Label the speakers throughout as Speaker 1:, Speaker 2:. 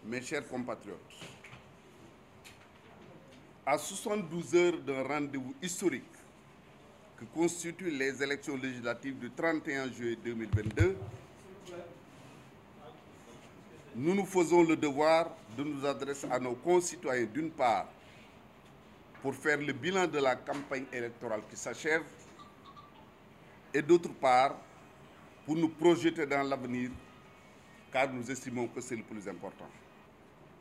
Speaker 1: Mes chers compatriotes, à 72 heures d'un rendez-vous historique que constituent les élections législatives du 31 juillet 2022, nous nous faisons le devoir de nous adresser à nos concitoyens d'une part pour faire le bilan de la campagne électorale qui s'achève et d'autre part pour nous projeter dans l'avenir car nous estimons que c'est le plus important.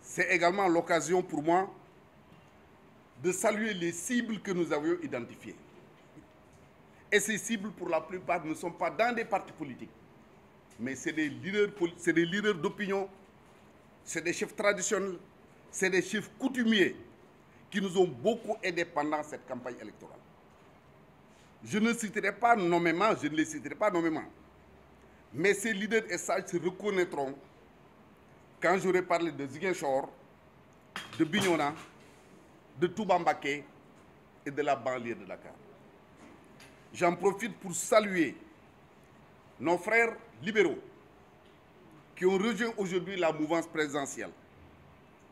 Speaker 1: C'est également l'occasion pour moi de saluer les cibles que nous avions identifiées. Et ces cibles, pour la plupart, ne sont pas dans des partis politiques, mais c'est des leaders d'opinion, c'est des chefs traditionnels, c'est des chefs coutumiers qui nous ont beaucoup aidés pendant cette campagne électorale. Je ne les citerai pas nommément, mais ces leaders et sages se reconnaîtront quand j'aurai parlé de Ziguinchor, de Bignona, de Touba Mbaké et de la banlieue de Dakar. J'en profite pour saluer nos frères libéraux qui ont rejoint aujourd'hui la mouvance présidentielle,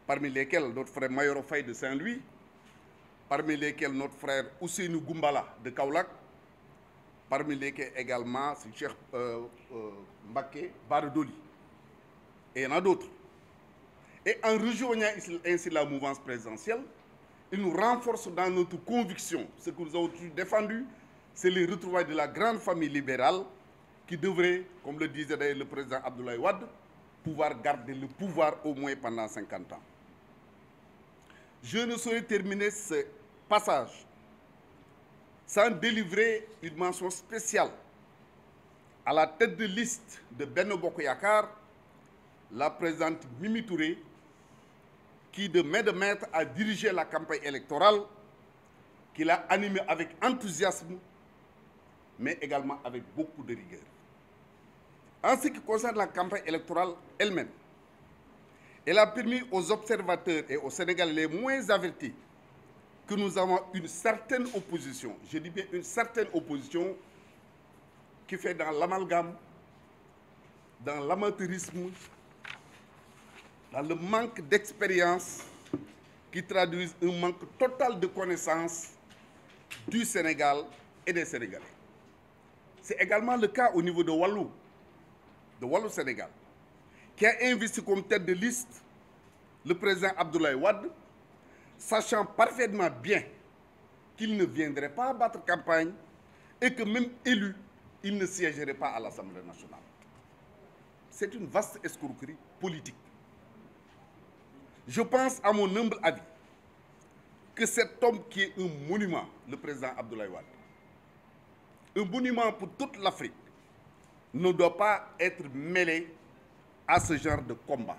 Speaker 1: parmi lesquels notre frère Mayoro Faye de Saint-Louis, parmi lesquels notre frère Ousseynou Goumbala de Kaolack, parmi lesquels également Cheikh Mbaké Bara Dolly. Et il y en a d'autres. Et en rejoignant ainsi la mouvance présidentielle, il nous renforce dans notre conviction. Ce que nous avons toujours défendu, c'est les retrouvailles de la grande famille libérale qui devrait, comme le disait d'ailleurs le président Abdoulaye Wade, pouvoir garder le pouvoir au moins pendant 50 ans. Je ne saurais terminer ce passage sans délivrer une mention spéciale à la tête de liste de Benno Bokk Yakaar, la présidente Mimi Touré, qui de main de maître a dirigé la campagne électorale, qu'il a animée avec enthousiasme, mais également avec beaucoup de rigueur. En ce qui concerne la campagne électorale elle-même, elle a permis aux observateurs et aux Sénégalais les moins avertis que nous avons une certaine opposition, je dis bien une certaine opposition, qui fait dans l'amalgame, dans l'amateurisme, dans le manque d'expérience, qui traduisent un manque total de connaissance du Sénégal et des Sénégalais. C'est également le cas au niveau de Wallu Sénégal, qui a investi comme tête de liste le président Abdoulaye Wade, sachant parfaitement bien qu'il ne viendrait pas battre campagne et que même élu, il ne siégerait pas à l'Assemblée nationale. C'est une vaste escroquerie politique. Je pense, à mon humble avis, que cet homme qui est un monument, le président Abdoulaye Wade, un monument pour toute l'Afrique, ne doit pas être mêlé à ce genre de combat.